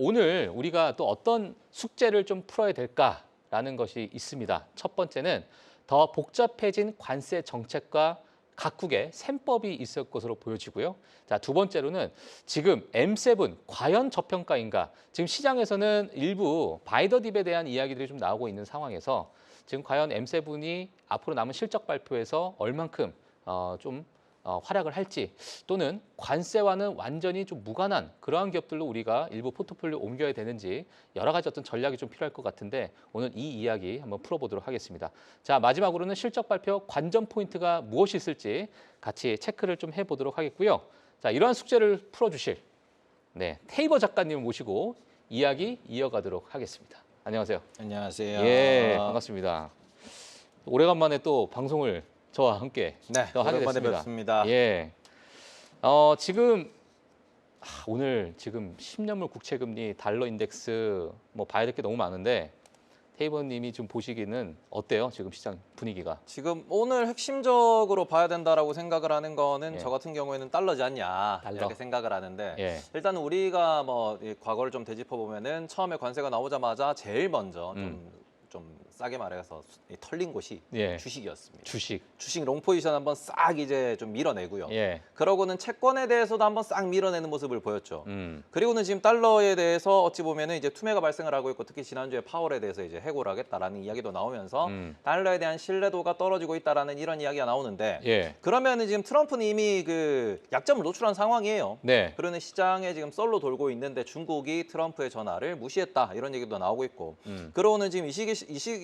오늘 우리가 또 어떤 숙제를 좀 풀어야 될까라는 것이 있습니다. 첫 번째는 더 복잡해진 관세 정책과 각국의 셈법이 있을 것으로 보여지고요. 자, 두 번째로는 지금 M7 과연 저평가인가? 지금 시장에서는 일부 바이 더 딥에 대한 이야기들이 좀 나오고 있는 상황에서 지금 과연 M7이 앞으로 남은 실적 발표에서 얼만큼 좀 활약을 할지, 또는 관세와는 완전히 좀 무관한 그러한 기업들로 우리가 일부 포트폴리오 옮겨야 되는지 여러 가지 어떤 전략이 좀 필요할 것 같은데 오늘 이 이야기 한번 풀어보도록 하겠습니다. 자, 마지막으로는 실적 발표 관전 포인트가 무엇이 있을지 같이 체크를 좀 해보도록 하겠고요. 자, 이러한 숙제를 풀어주실 테이버 작가님을 모시고 이야기 이어가도록 하겠습니다. 안녕하세요. 안녕하세요. 예, 반갑습니다. 오래간만에 또 방송을 저와 함께 또 하게 오랜만에 됐습니다. 뵙습니다. 예. 지금 오늘 지금 10년물 국채 금리, 달러 인덱스 뭐 봐야 될 게 너무 많은데 테이버님이 좀 보시기는 어때요? 지금 시장 분위기가? 지금 오늘 핵심적으로 봐야 된다라고 생각을 하는 거는 예. 저 같은 경우에는 달러지 않냐 달러. 이렇게 생각을 하는데 예. 일단은 우리가 뭐 이 과거를 좀 되짚어 보면은 처음에 관세가 나오자마자 제일 먼저 좀 싸게 말해서 털린 곳이 예. 주식이었습니다. 주식. 롱 포지션 한번 싹 이제 좀 밀어내고요. 예. 그러고는 채권에 대해서도 한번 싹 밀어내는 모습을 보였죠. 음. 그리고는 지금 달러에 대해서 어찌 보면은 이제 투매가 발생을 하고 있고 특히 지난주에 파월에 대해서 이제 해고를 하겠다라는 이야기도 나오면서 달러에 대한 신뢰도가 떨어지고 있다라는 이런 이야기가 나오는데 예. 그러면은 지금 트럼프는 이미 그 약점을 노출한 상황이에요. 네. 그러는 시장에 지금 썰로 돌고 있는데 중국이 트럼프의 전화를 무시했다 이런 얘기도 나오고 있고 그러고는 지금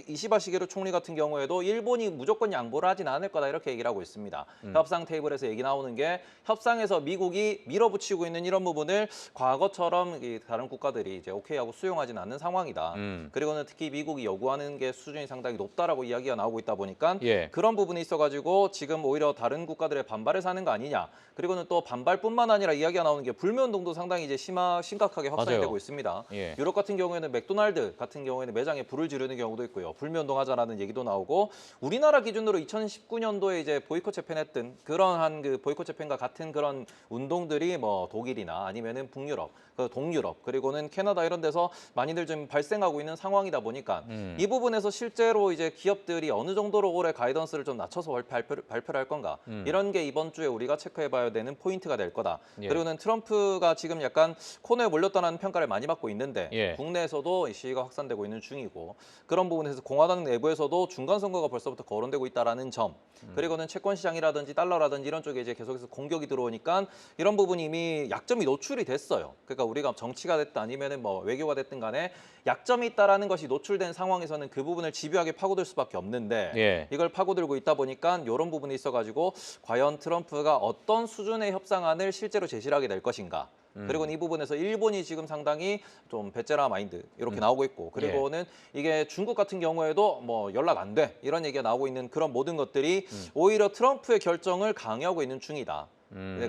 이시바 시게루 총리 같은 경우에도 일본이 무조건 양보를 하진 않을 거다 이렇게 얘기를 하고 있습니다. 협상 테이블에서 얘기 나오는 게 협상에서 미국이 밀어붙이고 있는 이런 부분을 과거처럼 다른 국가들이 이제 오케이하고 수용하진 않는 상황이다. 그리고는 특히 미국이 요구하는 게 수준이 상당히 높다라고 이야기가 나오고 있다 보니까 예. 그런 부분이 있어가지고 지금 오히려 다른 국가들의 반발에 사는 거 아니냐. 그리고는 또 반발뿐만 아니라 이야기가 나오는 게 불매운동도 상당히 이제 심각하게 확산이 맞아요. 되고 있습니다. 예. 유럽 같은 경우에는 맥도날드 같은 경우에는 매장에 불을 지르는 경우도 있고요. 불매운동하자라는 얘기도 나오고 우리나라 기준으로 2019년도에 이제 보이콧 재팬했던 그러한 그 보이콧 재팬과 같은 그런 운동들이 뭐 독일이나 아니면은 북유럽, 동유럽 그리고는 캐나다 이런 데서 많이들 좀 발생하고 있는 상황이다 보니까 이 부분에서 실제로 이제 기업들이 어느 정도로 올해 가이던스를 좀 낮춰서 발표를 할 건가 이런 게 이번 주에 우리가 체크해봐야 되는 포인트가 될 거다. 예. 그리고는 트럼프가 지금 약간 코너에 몰렸다는 평가를 많이 받고 있는데 예. 국내에서도 이 시위가 확산되고 있는 중이고 그런 부분에서 공화당 내부에서도 중간 선거가 벌써부터 거론되고 있다라는 점 그리고는 채권 시장이라든지 달러라든지 이런 쪽에 이제 계속해서 공격이 들어오니까 이런 부분이 이미 약점이 노출이 됐어요. 그러니까 우리가 정치가 됐든 아니면은 뭐 외교가 됐든 간에 약점이 있다라는 것이 노출된 상황에서는 그 부분을 집요하게 파고들 수밖에 없는데 예. 이걸 파고들고 있다 보니까 이런 부분이 있어가지고 과연 트럼프가 어떤 수준의 협상안을 실제로 제시를 하게 될 것인가. 그리고 이 부분에서 일본이 지금 상당히 좀 배째라 마인드 이렇게 나오고 있고 그리고는 이게 중국 같은 경우에도 뭐 연락 안 돼 이런 얘기가 나오고 있는 그런 모든 것들이 오히려 트럼프의 결정을 강요하고 있는 중이다.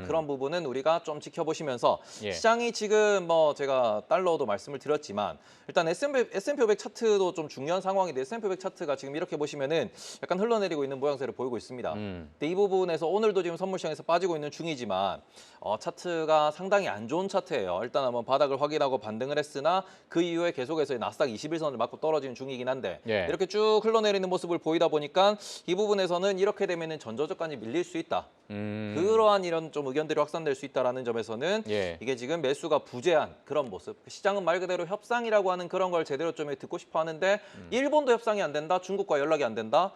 그런 부분은 우리가 좀 지켜보시면서 예. 시장이 지금 뭐 제가 달러도 말씀을 드렸지만 일단 S&P 500 차트도 좀 중요한 상황인데 S&P 500 차트가 지금 이렇게 보시면은 약간 흘러내리고 있는 모양새를 보이고 있습니다. 근데 이 부분에서 오늘도 지금 선물 시장에서 빠지고 있는 중이지만 차트가 상당히 안 좋은 차트예요. 일단 한번 바닥을 확인하고 반등을 했으나 그 이후에 계속해서 나스닥 21선을 맞고 떨어지는 중이긴 한데 예. 이렇게 쭉 흘러내리는 모습을 보이다 보니까 이 부분에서는 이렇게 되면은 전저저까지 밀릴 수 있다. 그러한 이런 좀 의견들이 확산될 수 있다라는 점에서는 예. 이게 지금 매수가 부재한 그런 모습. 시장은 말 그대로 협상이라고 하는 그런 걸 제대로 좀 듣고 싶어 하는데 일본도 협상이 안 된다. 중국과 연락이 안 된다.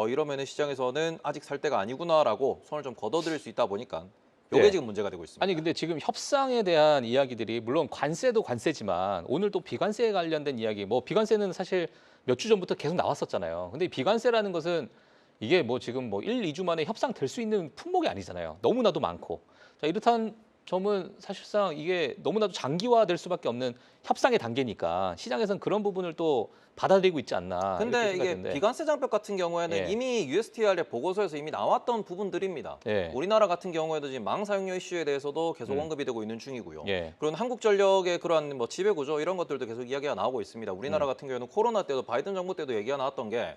이러면은 시장에서는 아직 살 때가 아니구나라고 손을 좀 걷어들일 수 있다 보니까 이게 네. 지금 문제가 되고 있습니다. 아니 근데 지금 협상에 대한 이야기들이 물론 관세도 관세지만 오늘 또 비관세에 관련된 이야기 뭐 비관세는 사실 몇 주 전부터 계속 나왔었잖아요. 근데 비관세라는 것은 이게 뭐 지금 뭐 1, 2주 만에 협상될 수 있는 품목이 아니잖아요. 너무나도 많고. 자, 이렇다는 점은 사실상 이게 너무나도 장기화될 수밖에 없는 협상의 단계니까 시장에서는 그런 부분을 또 받아들이고 있지 않나. 근데 이렇게 이게 생각되는데. 비관세 장벽 같은 경우에는 예. 이미 USTR의 보고서에서 이미 나왔던 부분들입니다. 예. 우리나라 같은 경우에도 지금 망 사용료 이슈에 대해서도 계속 언급이 되고 있는 중이고요. 예. 그런 한국전력의 그러한 뭐 지배 구조 이런 것들도 계속 이야기가 나오고 있습니다. 우리나라 같은 경우에는 코로나 때도 바이든 정부 때도 얘기가 나왔던 게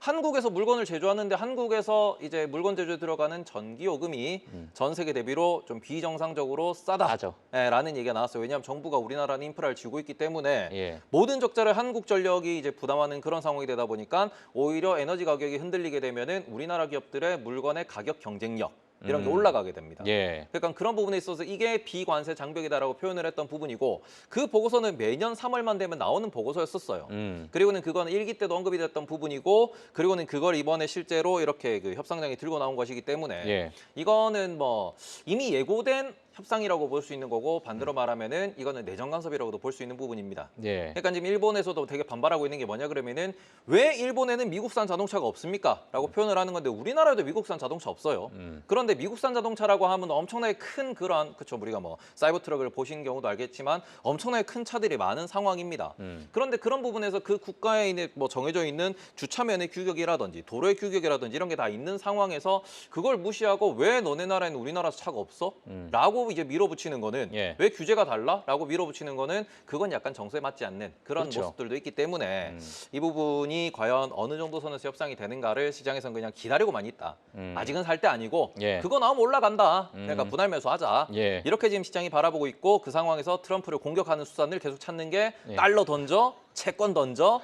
한국에서 물건을 제조하는데 한국에서 이제 물건 제조에 들어가는 전기 요금이 전 세계 대비로 좀 비정상적으로 상대적으로 싸다. 맞아. 라는 얘기가 나왔어요. 왜냐하면 정부가 우리나라는 인프라를 쥐고 있기 때문에 예. 모든 적자를 한국전력이 이제 부담하는 그런 상황이 되다 보니까 오히려 에너지 가격이 흔들리게 되면은 우리나라 기업들의 물건의 가격 경쟁력 이런 게 올라가게 됩니다. 예. 그러니까 그런 부분에 있어서 이게 비관세 장벽이다라고 표현을 했던 부분이고 그 보고서는 매년 3월만 되면 나오는 보고서였었어요. 그리고는 그거는 1기 때도 언급이 됐던 부분이고 그리고는 그걸 이번에 실제로 이렇게 그 협상장에 들고 나온 것이기 때문에 예. 이거는 뭐 이미 예고된 협상이라고 볼 수 있는 거고 반대로 말하면은 이거는 내정 간섭이라고도 볼 수 있는 부분입니다. 예. 그러니까 지금 일본에서도 되게 반발하고 있는 게 뭐냐 그러면은 왜 일본에는 미국산 자동차가 없습니까? 라고 표현을 하는 건데 우리나라에도 미국산 자동차 없어요. 그런데 미국산 자동차라고 하면 엄청나게 큰 그런 그쵸 우리가 뭐 사이버 트럭을 보신 경우도 알겠지만 엄청나게 큰 차들이 많은 상황입니다. 그런데 그런 부분에서 그 국가에 있는 뭐 정해져 있는 주차면의 규격이라든지 도로의 규격이라든지 이런 게 다 있는 상황에서 그걸 무시하고 왜 너네 나라에는 우리나라 차가 없어? 라고 이제 밀어붙이는 거는 예. 왜 규제가 달라? 라고 밀어붙이는 거는 그건 약간 정서에 맞지 않는 그런 그렇죠. 모습들도 있기 때문에 이 부분이 과연 어느 정도 선에서 협상이 되는가를 시장에서는 그냥 기다리고만 있다. 아직은 살 때 아니고 예. 그거 나오면 올라간다. 그러니까 분할 매수하자. 예. 이렇게 지금 시장이 바라보고 있고 그 상황에서 트럼프를 공격하는 수단을 계속 찾는 게 예. 달러 던져, 채권 던져,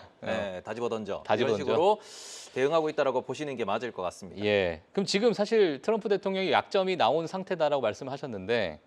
다집어 던져 다집어 이런 던져. 식으로 대응하고 있다라고 보시는 게 맞을 것 같습니다. 예. 그럼 지금 사실 트럼프 대통령이 약점이 나온 상태다라고 말씀하셨는데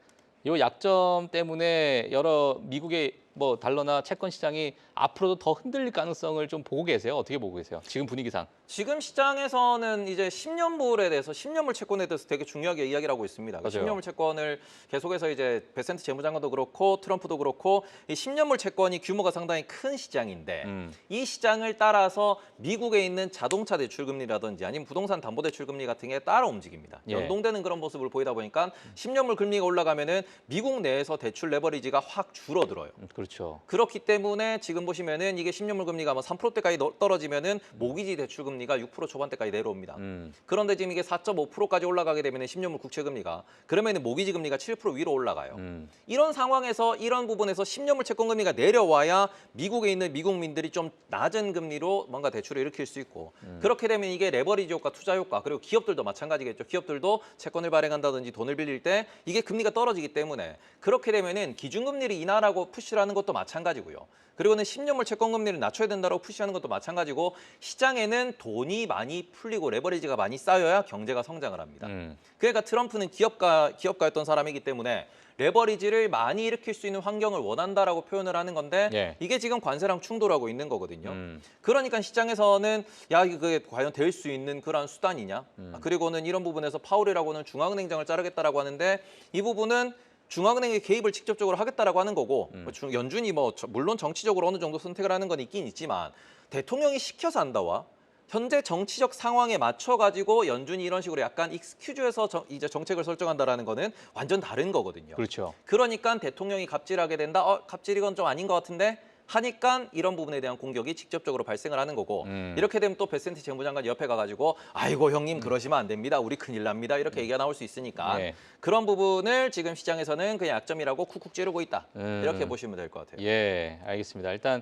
이 약점 때문에 여러 미국의 뭐 달러나 채권 시장이 앞으로도 더 흔들릴 가능성을 좀 보고 계세요? 어떻게 보고 계세요? 지금 분위기상. 지금 시장에서는 이제 10년물에 대해서 10년물 채권에 대해서 되게 중요하게 이야기를 하고 있습니다. 맞아요. 10년물 채권을 계속해서 이제 베센트 재무장관도 그렇고 트럼프도 그렇고 이 10년물 채권이 규모가 상당히 큰 시장인데 이 시장을 따라서 미국에 있는 자동차 대출 금리라든지 아니면 부동산 담보 대출 금리 같은 게 따라 움직입니다. 예. 연동되는 그런 모습을 보이다 보니까 10년물 금리가 올라가면은 미국 내에서 대출 레버리지가 확 줄어들어요. 그렇죠. 그렇기 때문에 지금 보시면은 이게 10년물 금리가 뭐 3%대까지 떨어지면은 모기지 대출 금리가 6% 초반대까지 내려옵니다. 그런데 지금 이게 4.5%까지 올라가게 되면은 10년물 국채 금리가 그러면은 모기지 금리가 7% 위로 올라가요. 이런 상황에서 이런 부분에서 10년물 채권 금리가 내려와야 미국에 있는 미국민들이 좀 낮은 금리로 뭔가 대출을 일으킬 수 있고 그렇게 되면 이게 레버리지 효과, 투자 효과 그리고 기업들도 마찬가지겠죠. 기업들도 채권을 발행한다든지 돈을 빌릴 때 이게 금리가 떨어지기 때문에 그렇게 되면은 기준금리를 인하라고 푸시하는 것도 마찬가지고요. 그리고는 10년물 채권 금리를 낮춰야 된다고 푸시하는 것도 마찬가지고 시장에는 돈이 많이 풀리고 레버리지가 많이 쌓여야 경제가 성장을 합니다. 그러니까 트럼프는 기업가였던 사람이기 때문에 레버리지를 많이 일으킬 수 있는 환경을 원한다라고 표현을 하는 건데 예. 이게 지금 관세랑 충돌하고 있는 거거든요. 그러니까 시장에서는 야 이게 그게 과연 될 수 있는 그런 수단이냐? 그리고는 이런 부분에서 파월이라고는 중앙은행장을 자르겠다라고 하는데 이 부분은 중앙은행의 개입을 직접적으로 하겠다라고 하는 거고 연준이 뭐 물론 정치적으로 어느 정도 선택을 하는 건 있긴 있지만 대통령이 시켜서 한다와 현재 정치적 상황에 맞춰 가지고 연준이 이런 식으로 약간 익스큐즈해서 이제 정책을 설정한다라는 거는 완전 다른 거거든요. 그렇죠. 그러니까 대통령이 갑질하게 된다. 갑질 이건 좀 아닌 것 같은데 하니까 이런 부분에 대한 공격이 직접적으로 발생을 하는 거고 이렇게 되면 또 베센트 재무장관이 옆에 가가지고 아이고 형님 그러시면 안 됩니다. 우리 큰일 납니다. 이렇게 얘기가 나올 수 있으니까 예. 그런 부분을 지금 시장에서는 그냥 약점이라고 쿡쿡 찌르고 있다. 이렇게 보시면 될 것 같아요. 예, 알겠습니다. 일단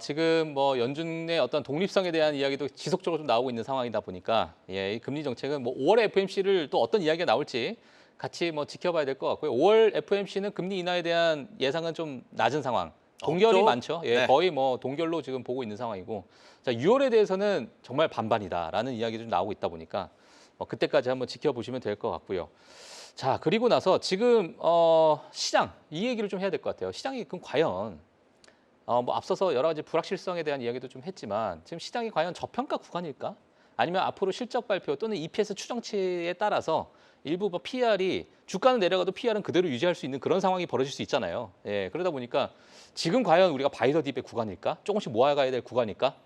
지금 뭐 연준의 어떤 독립성에 대한 이야기도 지속적으로 좀 나오고 있는 상황이다 보니까 이 금리 정책은 뭐 5월에 FMC를 또 어떤 이야기가 나올지 같이 뭐 지켜봐야 될 것 같고요. 5월 FMC는 금리 인하에 대한 예상은 좀 낮은 상황. 동결이 없죠? 많죠. 예, 네. 거의 뭐 동결로 지금 보고 있는 상황이고. 자, 6월에 대해서는 정말 반반이다라는 이야기도 좀 나오고 있다 보니까 그때까지 한번 지켜보시면 될 것 같고요. 자, 그리고 나서 지금 시장 이 얘기를 좀 해야 될 것 같아요. 시장이 그럼 과연 뭐 앞서서 여러 가지 불확실성에 대한 이야기도 좀 했지만 지금 시장이 과연 저평가 구간일까? 아니면 앞으로 실적 발표 또는 EPS 추정치에 따라서 일부 뭐 PR이 주가는 내려가도 PR은 그대로 유지할 수 있는 그런 상황이 벌어질 수 있잖아요. 예, 그러다 보니까 지금 과연 우리가 바이더 딥의 구간일까? 조금씩 모아가야 될 구간일까?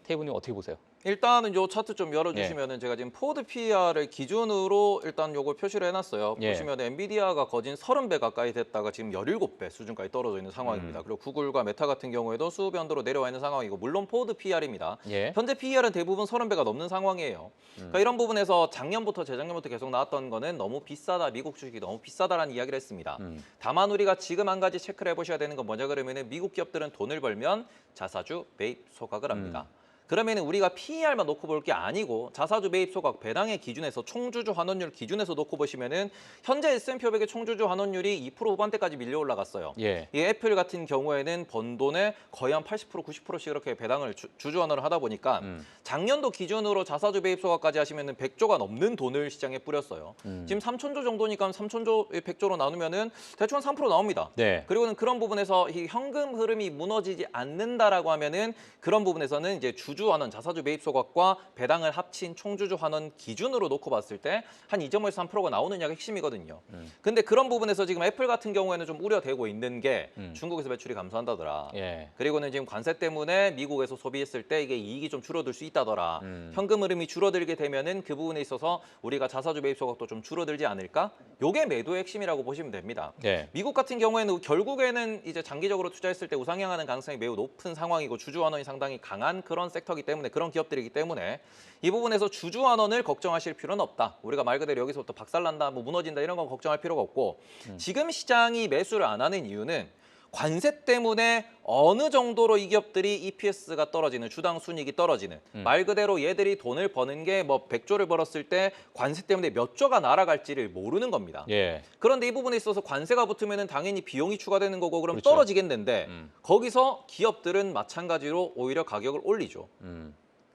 태희분님 어떻게 보세요? 일단은 요 차트 좀 열어주시면은 제가 지금 포드 PR을 기준으로 일단 요걸 표시를 해놨어요. 예. 보시면 엔비디아가 거진 30배 가까이 됐다가 지금 17배 수준까지 떨어져 있는 상황입니다. 그리고 구글과 메타 같은 경우에도 수배 언더로 내려와 있는 상황이고 물론 포드 PR입니다. 예. 현재 PR은 대부분 30배가 넘는 상황이에요. 그러니까 이런 부분에서 작년부터 재작년부터 계속 나왔던 거는 너무 비싸다, 미국 주식이 너무 비싸다라는 이야기를 했습니다. 다만 우리가 지금 한 가지 체크를 해보셔야 되는 건 뭐냐 그러면은 미국 기업들은 돈을 벌면 자사주 매입 소각을 합니다. 그러면 우리가 PER만 놓고 볼 게 아니고 자사주 매입 소각 배당의 기준에서 총주주 환원율 기준에서 놓고 보시면은 현재 S&P 500의 총주주 환원율이 2% 후반대까지 밀려 올라갔어요. 예. 이 애플 같은 경우에는 번 돈의 거의 한 80%, 90%씩 이렇게 배당을 주주 환원을 하다 보니까 작년도 기준으로 자사주 매입 소각까지 하시면은 100조가 넘는 돈을 시장에 뿌렸어요. 지금 3천조 정도니까 3천조 100조로 나누면은 대충 한 3% 나옵니다. 네. 그리고는 그런 부분에서 이 현금 흐름이 무너지지 않는다라고 하면은 그런 부분에서는 이제 주주 환원, 자사주 매입 소각과 배당을 합친 총주주 환원 기준으로 놓고 봤을 때 한 2.5에서 3%가 나오느냐가 핵심이거든요. 근데 그런 부분에서 지금 애플 같은 경우에는 좀 우려되고 있는 게 중국에서 매출이 감소한다더라. 예. 그리고는 지금 관세 때문에 미국에서 소비했을 때 이게 이익이 좀 줄어들 수 있다더라. 현금 흐름이 줄어들게 되면은 그 부분에 있어서 우리가 자사주 매입 소각도 좀 줄어들지 않을까? 요게 매도의 핵심이라고 보시면 됩니다. 예. 미국 같은 경우에는 결국에는 이제 장기적으로 투자했을 때 우상향하는 가능성이 매우 높은 상황이고 주주 환원이 상당히 강한 그런 섹터이기 때문에 그런 기업들이기 때문에 이 부분에서 주주 환원을 걱정하실 필요는 없다. 우리가 말 그대로 여기서부터 박살난다, 뭐 무너진다 이런 건 걱정할 필요가 없고 지금 시장이 매수를 안 하는 이유는 관세 때문에 어느 정도로 이 기업들이 EPS가 떨어지는, 주당 순이익이 떨어지는 말 그대로 얘들이 돈을 버는 게 뭐 100조를 벌었을 때 관세 때문에 몇 조가 날아갈지를 모르는 겁니다. 예. 그런데 이 부분에 있어서 관세가 붙으면 당연히 비용이 추가되는 거고 그럼 그렇죠. 떨어지겠는데 거기서 기업들은 마찬가지로 오히려 가격을 올리죠.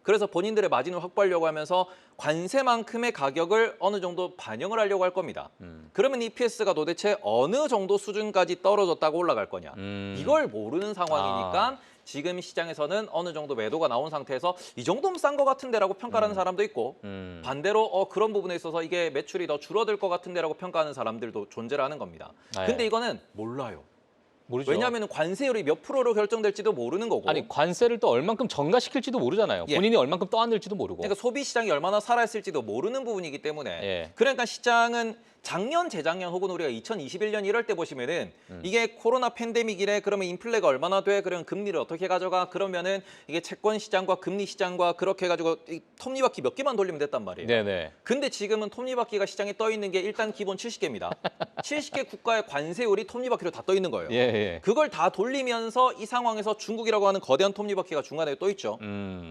그래서 본인들의 마진을 확보하려고 하면서 관세만큼의 가격을 어느 정도 반영을 하려고 할 겁니다. 그러면 EPS가 도대체 어느 정도 수준까지 떨어졌다고 올라갈 거냐. 이걸 모르는 상황이니까 지금 시장에서는 어느 정도 매도가 나온 상태에서 이 정도면 싼 것 같은데라고 평가하는 사람도 있고 반대로 그런 부분에 있어서 이게 매출이 더 줄어들 것 같은데라고 평가하는 사람들도 존재를 하는 겁니다. 아, 근데 예. 이거는 몰라요. 모르죠. 왜냐하면 관세율이 몇 프로로 결정될지도 모르는 거고. 아니 관세를 또 얼만큼 전가시킬지도 모르잖아요. 예. 본인이 얼만큼 떠안을지도 모르고. 그러니까 소비 시장이 얼마나 살아있을지도 모르는 부분이기 때문에 예. 그러니까 시장은 작년, 재작년 혹은 우리가 2021년 이럴 때 보시면은 이게 코로나 팬데믹이래 그러면 인플레가 얼마나 돼? 그러면 금리를 어떻게 가져가? 그러면은 이게 채권 시장과 금리 시장과 그렇게 해가지고 이 톱니바퀴 몇 개만 돌리면 됐단 말이에요. 네네. 근데 지금은 톱니바퀴가 시장에 떠 있는 게 일단 기본 70개입니다. 70개 국가의 관세율이 톱니바퀴로 다 떠 있는 거예요. 예, 예. 그걸 다 돌리면서 이 상황에서 중국이라고 하는 거대한 톱니바퀴가 중간에 또 있죠.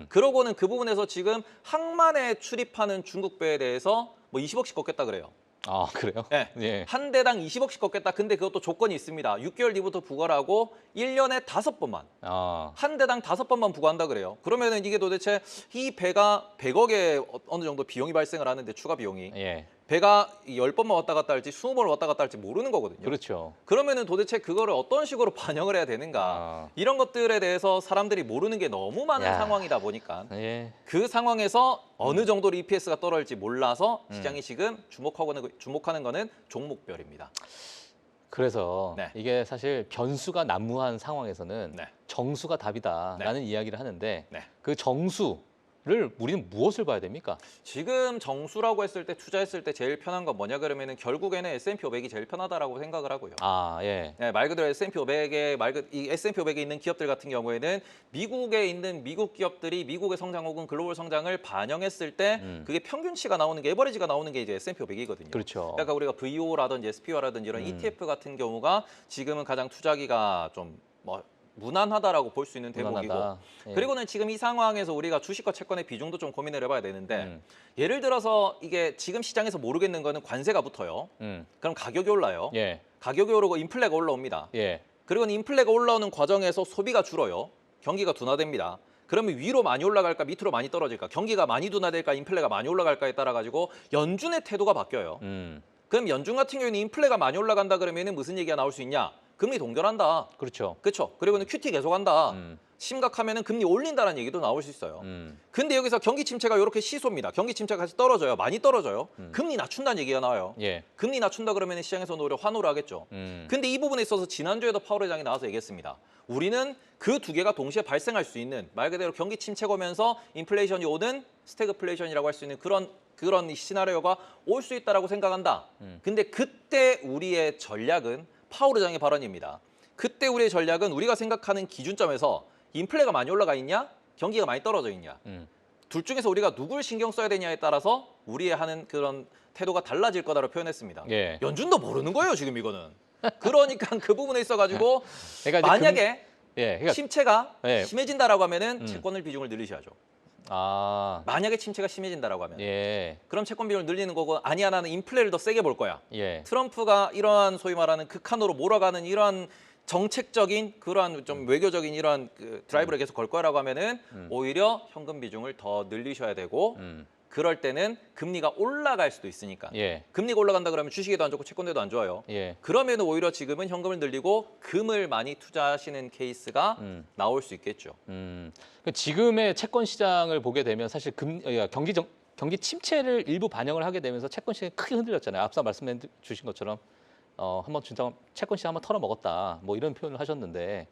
그러고는 그 부분에서 지금 항만에 출입하는 중국 배에 대해서 뭐 20억씩 걷겠다 그래요. 아 그래요? 네. 예. 한 대당 20억씩 걷겠다. 근데 그것도 조건이 있습니다. 6개월 뒤부터 부과하고 1년에 5번만. 아. 한 대당 5번만 부과한다 그래요. 그러면은 이게 도대체 이 배가 100억에 어느 정도 비용이 발생을 하는데 추가 비용이 예. 배가 10번만 왔다 갔다 할지 20번을 왔다 갔다 할지 모르는 거거든요. 그렇죠. 그러면은 도대체 그거를 어떤 식으로 반영을 해야 되는가 아. 이런 것들에 대해서 사람들이 모르는 게 너무 많은 야. 상황이다 보니까 예. 그 상황에서 어느 정도로 EPS가 떨어질지 몰라서 시장이 지금 주목하는 거는 종목별입니다. 그래서 네. 이게 사실 변수가 난무한 상황에서는 네. 정수가 답이다라는 이야기를 하는데 네. 그 정수를 우리는 무엇을 봐야 됩니까? 지금 정수라고 했을 때 투자했을 때 제일 편한 건 뭐냐 그러면은 결국에는 S&P 500이 제일 편하다라고 생각을 하고요. 아 예. 네, 말 그대로 S&P 500에 이 S&P 500에 있는 기업들 같은 경우에는 미국에 있는 미국 기업들이 미국의 성장 혹은 글로벌 성장을 반영했을 때 그게 평균치가 나오는 게 에버리지가 나오는 게 이제 S&P 500이거든요. 그렇죠. 그러니까 우리가 VO라든지 SPO라든지 이런 ETF 같은 경우가 지금은 가장 투자기가 좀 뭐 무난하다라고 볼 수 있는 대목이고 무난하다. 예. 그리고는 지금 이 상황에서 우리가 주식과 채권의 비중도 좀 고민을 해봐야 되는데 예를 들어서 이게 지금 시장에서 모르겠는 거는 관세가 붙어요. 그럼 가격이 올라요. 예. 가격이 오르고 인플레가 올라옵니다. 예. 그리고 인플레가 올라오는 과정에서 소비가 줄어요. 경기가 둔화됩니다. 그러면 위로 많이 올라갈까 밑으로 많이 떨어질까? 경기가 많이 둔화될까? 인플레가 많이 올라갈까에 따라 가지고 연준의 태도가 바뀌어요. 그럼 연준 같은 경우에는 인플레가 많이 올라간다 그러면은 무슨 얘기가 나올 수 있냐? 금리 동결한다. 그렇죠. 그렇죠. 그리고는 QT 계속한다. 심각하면은 금리 올린다는 얘기도 나올 수 있어요. 근데 여기서 경기 침체가 이렇게 시소입니다. 경기 침체가 같이 떨어져요. 많이 떨어져요. 금리 낮춘다는 얘기가 나와요. 예. 금리 낮춘다 그러면 시장에서는 오히려 환호를 하겠죠. 근데 이 부분에 있어서 지난주에도 파월 회장이 나와서 얘기했습니다. 우리는 그 두 개가 동시에 발생할 수 있는 말 그대로 경기 침체가 오면서 인플레이션이 오는 스태그플레이션이라고 할 수 있는 그런 시나리오가 올 수 있다라고 생각한다. 근데 그때 우리의 전략은 파월 회장의 발언입니다. 그때 우리의 전략은 우리가 생각하는 기준점에서 인플레가 많이 올라가 있냐, 경기가 많이 떨어져 있냐. 둘 중에서 우리가 누굴 신경 써야 되냐에 따라서 우리의 하는 그런 태도가 달라질 거다라고 표현했습니다. 예. 연준도 모르는 거예요, 지금 이거는. 그러니까 그 부분에 있어가지고 그러니까 이제 만약에 예. 그러니까 침체가 예. 심해진다라고 하면은 채권을 비중을 늘리셔야죠. 아, 만약에 침체가 심해진다라고 하면. 예, 그럼 채권 비율을 늘리는 거고 아니야 나는 인플레를 더 세게 볼 거야. 예. 트럼프가 이러한 소위 말하는 극한으로 몰아가는 이러한 정책적인 그러한 좀 외교적인 이러한 그 드라이브를 계속 걸 거라고 하면은 오히려 현금 비중을 더 늘리셔야 되고 그럴 때는 금리가 올라갈 수도 있으니까. 예, 금리가 올라간다 그러면 주식에도 안 좋고 채권에도 안 좋아요. 예. 그러면 오히려 지금은 현금을 늘리고 금을 많이 투자하시는 케이스가 나올 수 있겠죠. 그 지금의 채권 시장을 보게 되면 사실 경기 침체를 일부 반영을 하게 되면서 채권 시장이 크게 흔들렸잖아요. 앞서 말씀해 주신 것처럼 한번 진짜 채권 시장 한번 털어먹었다. 뭐 이런 표현을 하셨는데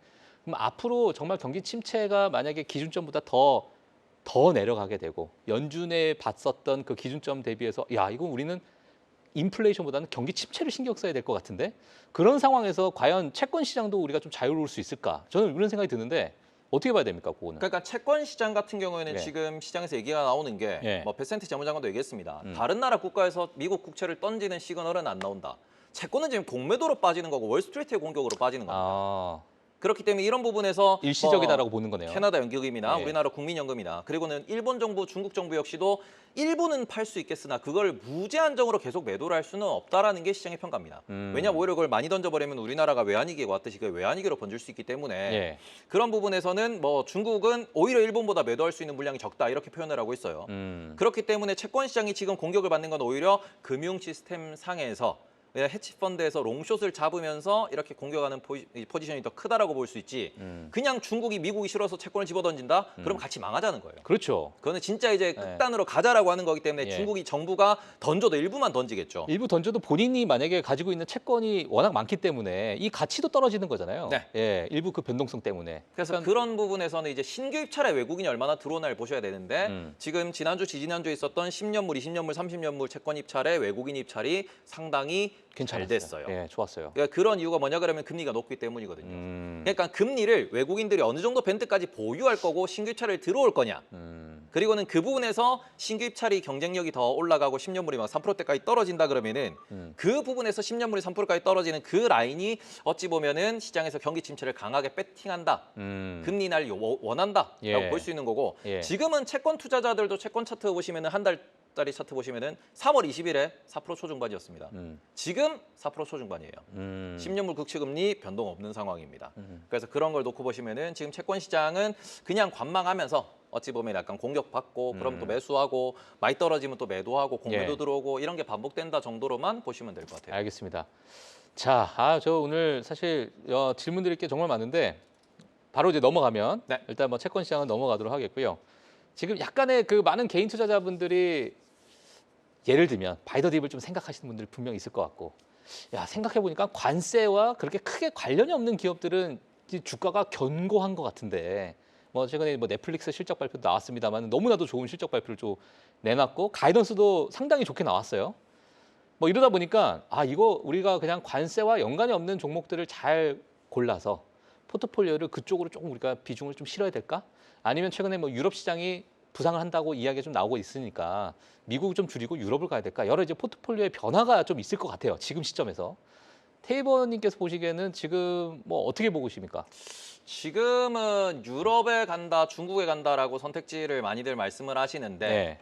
그럼 앞으로 정말 경기 침체가 만약에 기준점보다 더 내려가게 되고 연준에 봤었던 그 기준점 대비해서 야, 이거 우리는 인플레이션보다는 경기 침체를 신경 써야 될 것 같은데 그런 상황에서 과연 채권 시장도 우리가 좀 자유로울 수 있을까? 저는 이런 생각이 드는데 어떻게 봐야 됩니까, 그거는? 그러니까 채권 시장 같은 경우에는 네. 지금 시장에서 얘기가 나오는 게 네. 뭐 베센트 재무장관도 얘기했습니다. 다른 나라 국가에서 미국 국채를 던지는 시그널은 안 나온다. 채권은 지금 공매도로 빠지는 거고 월스트리트의 공격으로 빠지는 겁니다. 아, 그렇기 때문에 이런 부분에서 일시적이다라고 보는 거네요. 캐나다 연기금이나 예. 우리나라 국민연금이나 그리고는 일본 정부, 중국 정부 역시도 일부는 팔 수 있겠으나 그걸 무제한적으로 계속 매도를 할 수는 없다라는 게 시장의 평가입니다. 왜냐하면 오히려 그걸 많이 던져버리면 우리나라가 외환위기가 왔듯이 그 외환위기로 번질 수 있기 때문에 예. 그런 부분에서는 뭐 중국은 오히려 일본보다 매도할 수 있는 물량이 적다 이렇게 표현을 하고 있어요. 그렇기 때문에 채권 시장이 지금 공격을 받는 건 오히려 금융 시스템 상에서 해치펀드에서 롱숏을 잡으면서 이렇게 공격하는 포지션이 더 크다라고 볼 수 있지. 그냥 중국이 미국이 싫어서 채권을 집어던진다? 그럼 같이 망하자는 거예요. 그렇죠. 그거는 진짜 이제 극단으로 가자라고 하는 거기 때문에 예. 중국이 정부가 던져도 일부만 던지겠죠. 일부 던져도 본인이 만약에 가지고 있는 채권이 워낙 많기 때문에 이 가치도 떨어지는 거잖아요. 네. 예, 일부 그 변동성 때문에. 그래서 그런 부분에서는 이제 신규 입찰에 외국인이 얼마나 들어오나를 보셔야 되는데 지금 지난주, 지지난주에 있었던 10년물, 20년물, 30년물 채권 입찰에 외국인 입찰이 상당히 잘 됐어요. 예, 좋았어요. 그러니까 그런 이유가 뭐냐 그러면 금리가 높기 때문이거든요. 그러니까 금리를 외국인들이 어느 정도 밴드까지 보유할 거고 신규 입찰을 들어올 거냐. 그리고는 그 부분에서 신규 입찰이 경쟁력이 더 올라가고 10년물이 막 3%대까지 떨어진다 그러면은 그 부분에서 10년물이 3%까지 떨어지는 그 라인이 어찌 보면은 시장에서 경기 침체를 강하게 배팅한다. 금리 날 원한다라고 예. 볼 수 있는 거고 예. 지금은 채권 투자자들도 채권 차트 보시면은 한 달짜리 차트 보시면은 3월 20일에 4% 초중반이었습니다. 지금 4% 초중반이에요. 10년물 국채금리 변동 없는 상황입니다. 그래서 그런 걸 놓고 보시면은 지금 채권 시장은 그냥 관망하면서 어찌 보면 약간 공격받고 그럼 또 매수하고 많이 떨어지면 또 매도하고 공매도 예. 들어오고 이런 게 반복된다 정도로만 보시면 될 것 같아요. 알겠습니다. 자, 저 오늘 사실 질문 드릴 게 정말 많은데 바로 이제 넘어가면 네. 일단 뭐 채권 시장은 넘어가도록 하겠고요. 지금 약간의 그 많은 개인 투자자분들이 예를 들면 바이더 딥을 좀 생각하시는 분들 분명히 있을 것 같고, 야 생각해 보니까 관세와 그렇게 크게 관련이 없는 기업들은 이제 주가가 견고한 것 같은데, 뭐 최근에 뭐 넷플릭스 실적 발표도 나왔습니다만 너무나도 좋은 실적 발표를 좀 내놨고 가이던스도 상당히 좋게 나왔어요. 뭐 이러다 보니까 이거 우리가 그냥 관세와 연관이 없는 종목들을 잘 골라서 포트폴리오를 그쪽으로 조금 우리가 비중을 좀 실어야 될까? 아니면 최근에 뭐 유럽 시장이 부상을 한다고 이야기가 좀 나오고 있으니까 미국을 좀 줄이고 유럽을 가야 될까? 여러 이제 포트폴리오의 변화가 좀 있을 것 같아요. 지금 시점에서. 테이버님께서 보시기에는 지금 뭐 어떻게 보고 계십니까? 지금은 유럽에 간다, 중국에 간다라고 선택지를 많이들 말씀을 하시는데 네.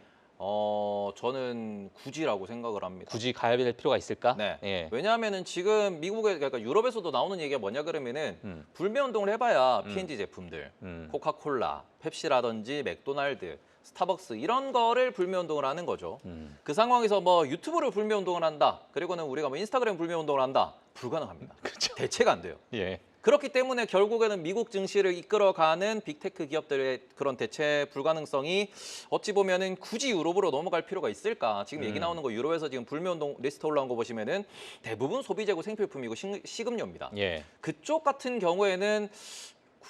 저는 굳이라고 생각을 합니다. 굳이 가야 될 필요가 있을까? 네. 예. 왜냐하면은 지금 미국에 그러니까 유럽에서도 나오는 얘기가 뭐냐 그러면은 불매 운동을 해봐야 P&G 제품들, 코카콜라, 펩시라든지 맥도날드, 스타벅스 이런 거를 불매 운동을 하는 거죠. 그 상황에서 뭐 유튜브를 불매 운동을 한다. 그리고는 우리가 뭐 인스타그램 불매 운동을 한다. 불가능합니다. 그렇죠. 대체가 안 돼요. 예. 그렇기 때문에 결국에는 미국 증시를 이끌어가는 빅테크 기업들의 그런 대체 불가능성이 어찌 보면은 굳이 유럽으로 넘어갈 필요가 있을까? 지금 얘기 나오는 거 유럽에서 지금 불매운동 리스트 올라온 거 보시면은 대부분 소비재고 생필품이고 식음료입니다. 예. 그쪽 같은 경우에는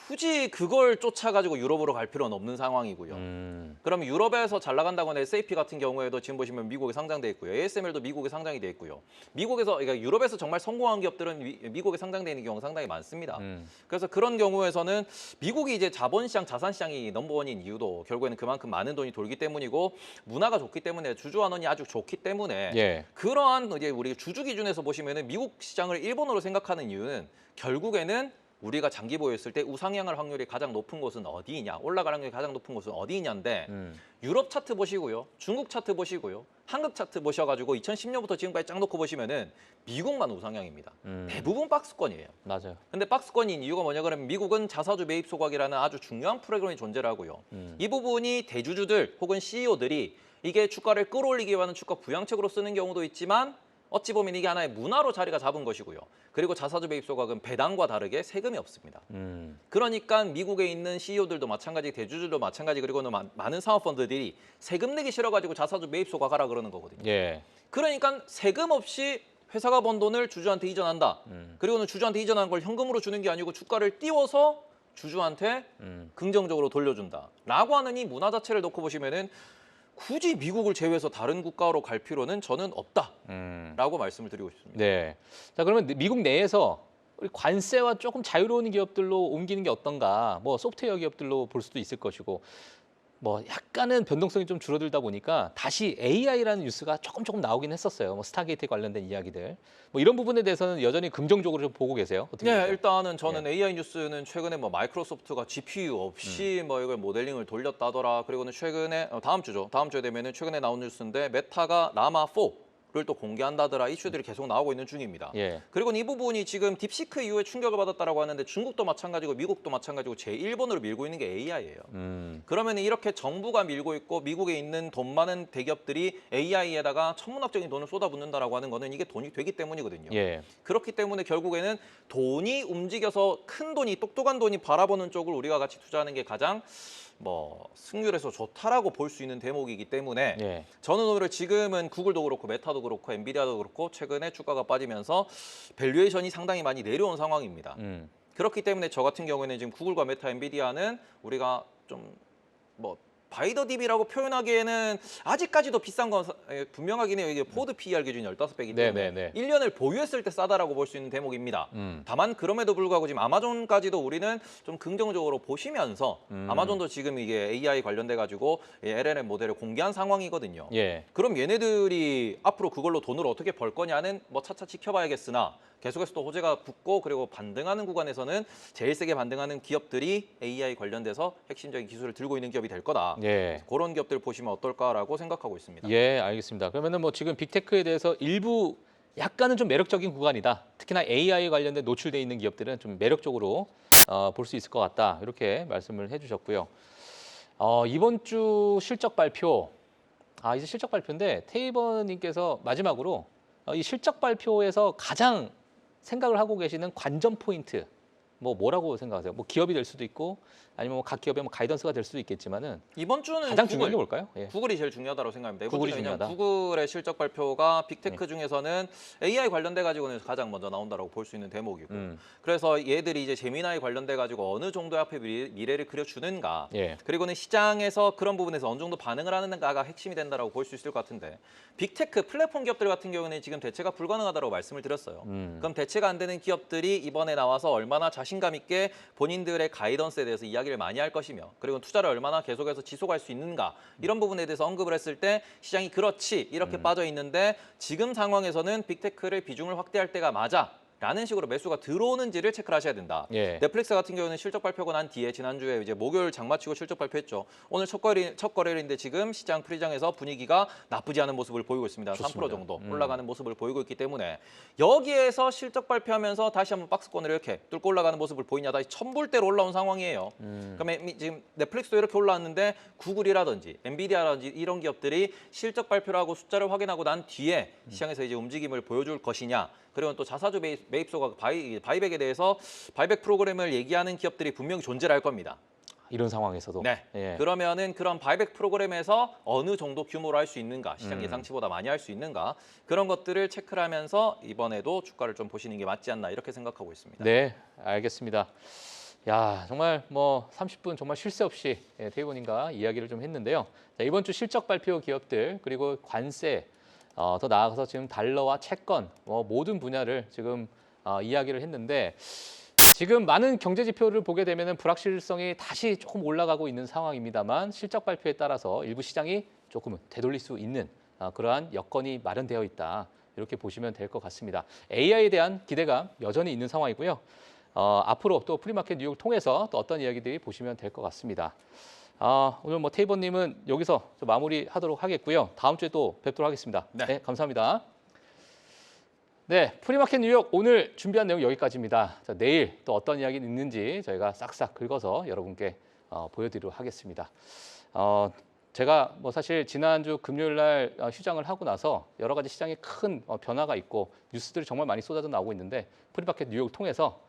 굳이 그걸 쫓아가지고 유럽으로 갈 필요는 없는 상황이고요. 그럼 유럽에서 잘 나간다거나 SAP 같은 경우에도 지금 보시면 미국에 상장돼 있고요. ASML도 미국에 상장이 돼 있고요. 그러니까 유럽에서 정말 성공한 기업들은 미국에 상장돼 있는 경우가 상당히 많습니다. 그래서 그런 경우에서는 미국이 이제 자본시장, 자산시장이 넘버원인 이유도 결국에는 그만큼 많은 돈이 돌기 때문이고 문화가 좋기 때문에 주주환원이 아주 좋기 때문에 예. 그러한 이제 우리 주주 기준에서 보시면은 미국 시장을 일본으로 생각하는 이유는 결국에는 우리가 장기 보유했을 때 우상향할 확률이 가장 높은 곳은 어디이냐, 올라갈 확률이 가장 높은 곳은 어디이냐인데 유럽 차트 보시고요, 중국 차트 보시고요, 한국 차트 보셔가지고 2010년부터 지금까지 쫙 놓고 보시면은 미국만 우상향입니다. 대부분 박스권이에요. 맞아요. 근데 박스권인 이유가 뭐냐 그러면 미국은 자사주 매입 소각이라는 아주 중요한 프로그램이 존재를 하고요. 이 부분이 대주주들 혹은 CEO들이 이게 주가를 끌어올리기 위한 주가 부양책으로 쓰는 경우도 있지만 어찌 보면 이게 하나의 문화로 자리가 잡은 것이고요. 그리고 자사주 매입 소각은 배당과 다르게 세금이 없습니다. 그러니까 미국에 있는 CEO들도 마찬가지, 대주주도 마찬가지, 그리고는 많은 사모펀드들이 세금 내기 싫어가지고 자사주 매입 소각하라 그러는 거거든요. 예. 그러니까 세금 없이 회사가 번 돈을 주주한테 이전한다. 그리고는 주주한테 이전한 걸 현금으로 주는 게 아니고 주가를 띄워서 주주한테 긍정적으로 돌려준다. 라고 하는 이 문화 자체를 놓고 보시면은 굳이 미국을 제외해서 다른 국가로 갈 필요는 저는 없다라고 말씀을 드리고 싶습니다. 네. 자, 그러면 미국 내에서 우리 관세와 조금 자유로운 기업들로 옮기는 게 어떤가? 뭐 소프트웨어 기업들로 볼 수도 있을 것이고, 뭐 약간은 변동성이 좀 줄어들다 보니까 다시 AI라는 뉴스가 조금 나오긴 했었어요. 뭐 스타게이트 관련된 이야기들. 뭐 이런 부분에 대해서는 여전히 긍정적으로 좀 보고 계세요. 어떻게 네, 보세요? 일단은 저는 AI 뉴스는 최근에 뭐 마이크로소프트가 GPU 없이 뭐 이걸 모델링을 돌렸다더라. 그리고는 최근에 다음 주에 되면은 최근에 나온 뉴스인데 메타가 라마 4를 또 공개한다더라. 이슈들이 계속 나오고 있는 중입니다. 예. 그리고 이 부분이 지금 딥시크 이후에 충격을 받았다라고 하는데 중국도 마찬가지고 미국도 마찬가지고 제1번으로 밀고 있는 게 AI예요. 그러면 이렇게 정부가 밀고 있고 미국에 있는 돈 많은 대기업들이 AI에다가 천문학적인 돈을 쏟아붓는다라고 하는 거는 이게 돈이 되기 때문이거든요. 예. 그렇기 때문에 결국에는 돈이 움직여서 큰 돈이 똑똑한 돈이 바라보는 쪽을 우리가 같이 투자하는 게 가장 뭐 승률에서 좋다라고 볼 수 있는 대목이기 때문에 예. 저는 오히려 지금은 구글도 그렇고 메타도 그렇고 엔비디아도 그렇고 최근에 주가가 빠지면서 밸류에이션이 상당히 많이 내려온 상황입니다. 그렇기 때문에 저 같은 경우에는 지금 구글과 메타, 엔비디아는 우리가 좀 뭐 바이더 딥이라고 표현하기에는 아직까지도 비싼 건 분명하긴 해요. 이게 포드 PER 기준이 15배이기 때문에 네네네. 1년을 보유했을 때 싸다라고 볼 수 있는 대목입니다. 다만 그럼에도 불구하고 지금 아마존까지도 우리는 좀 긍정적으로 보시면서 아마존도 지금 이게 AI 관련돼 가지고 LLM 모델을 공개한 상황이거든요. 예. 그럼 얘네들이 앞으로 그걸로 돈을 어떻게 벌 거냐는 뭐 차차 지켜봐야겠으나 계속해서 또 호재가 붙고 그리고 반등하는 구간에서는 제일 세게 반등하는 기업들이 AI 관련돼서 핵심적인 기술을 들고 있는 기업이 될 거다. 예. 그런 기업들 보시면 어떨까라고 생각하고 있습니다. 예, 알겠습니다. 그러면은 뭐 지금 빅테크에 대해서 일부 약간은 좀 매력적인 구간이다. 특히나 AI 관련된 노출돼 있는 기업들은 좀 매력적으로 볼 수 있을 것 같다. 이렇게 말씀을 해주셨고요. 이번 주 실적 발표. 이제 실적 발표인데 테이버님께서 마지막으로 이 실적 발표에서 가장 생각을 하고 계시는 관전 포인트 뭐라고 생각하세요? 뭐 기업이 될 수도 있고 아니면 각 기업의 뭐 가이던스가 될 수도 있겠지만은 이번 주는 가장 중요한 게 뭘까요? 예. 구글이 제일 중요하다고 생각합니다. 이번 구글이 주는 왜냐면 중요하다. 구글의 실적 발표가 빅테크 중에서는 AI 관련돼 가지고는 가장 먼저 나온다고 볼 수 있는 대목이고. 그래서 얘들이 이제 제미나이 관련돼 가지고 어느 정도의 앞에 미래를 그려주는가. 예. 그리고는 시장에서 그런 부분에서 어느 정도 반응을 하는가가 핵심이 된다라고 볼 수 있을 것 같은데 빅테크 플랫폼 기업들 같은 경우는 지금 대체가 불가능하다고 말씀을 드렸어요. 그럼 대체가 안 되는 기업들이 이번에 나와서 얼마나 자신감 있게 본인들의 가이던스에 대해서 이야기를 많이 할 것이며 그리고 투자를 얼마나 계속해서 지속할 수 있는가 이런 부분에 대해서 언급을 했을 때 시장이 그렇지 이렇게 빠져 있는데 지금 상황에서는 빅테크를 비중을 확대할 때가 맞아. 라는 식으로 매수가 들어오는지를 체크를 하셔야 된다. 예. 넷플릭스 같은 경우는 실적 발표가 난 뒤에 지난주에 이제 목요일 장마치고 실적 발표했죠. 오늘 첫 거래일인데 지금 시장 프리장에서 분위기가 나쁘지 않은 모습을 보이고 있습니다. 좋습니다. 3% 정도 올라가는 모습을 보이고 있기 때문에 여기에서 실적 발표하면서 다시 한번 박스권을 이렇게 뚫고 올라가는 모습을 보이냐 다시 천불대로 올라온 상황이에요. 그러면 지금 넷플릭스도 이렇게 올라왔는데 구글이라든지 엔비디아라든지 이런 기업들이 실적 발표를 하고 숫자를 확인하고 난 뒤에 시장에서 이제 움직임을 보여줄 것이냐. 그리고 또 자사주 매입소가 바이백에 대해서 바이백 프로그램을 얘기하는 기업들이 분명히 존재를 할 겁니다. 이런 상황에서도. 네. 예. 그러면은 그런 바이백 프로그램에서 어느 정도 규모로 할 수 있는가, 시장 예상치보다 많이 할 수 있는가 그런 것들을 체크를 하면서 이번에도 주가를 좀 보시는 게 맞지 않나 이렇게 생각하고 있습니다. 네, 알겠습니다. 야, 정말 뭐 30분 정말 쉴 새 없이 테이버님과 이야기를 좀 했는데요. 자, 이번 주 실적 발표 기업들 그리고 관세 더 나아가서 지금 달러와 채권 모든 분야를 지금 이야기를 했는데 지금 많은 경제 지표를 보게 되면 불확실성이 다시 조금 올라가고 있는 상황입니다만 실적 발표에 따라서 일부 시장이 조금은 되돌릴 수 있는 그러한 여건이 마련되어 있다. 이렇게 보시면 될 것 같습니다. AI에 대한 기대감 여전히 있는 상황이고요. 앞으로 또 프리마켓 뉴욕을 통해서 또 어떤 이야기들이 보시면 될 것 같습니다. 오늘 뭐 테이버님은 여기서 좀 마무리하도록 하겠고요. 다음 주에 또 뵙도록 하겠습니다. 네. 네, 감사합니다. 네, 프리마켓 뉴욕 오늘 준비한 내용 여기까지입니다. 자, 내일 또 어떤 이야기는 있는지 저희가 싹싹 긁어서 여러분께 보여드리도록 하겠습니다. 제가 뭐 사실 지난주 금요일 날 휴장을 하고 나서 여러 가지 시장에 큰 변화가 있고 뉴스들이 정말 많이 쏟아져 나오고 있는데 프리마켓 뉴욕을 통해서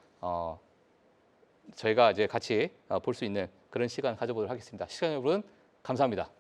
저희가 이제 같이 볼 수 있는 그런 시간 가져보도록 하겠습니다. 시청자 여러분 감사합니다.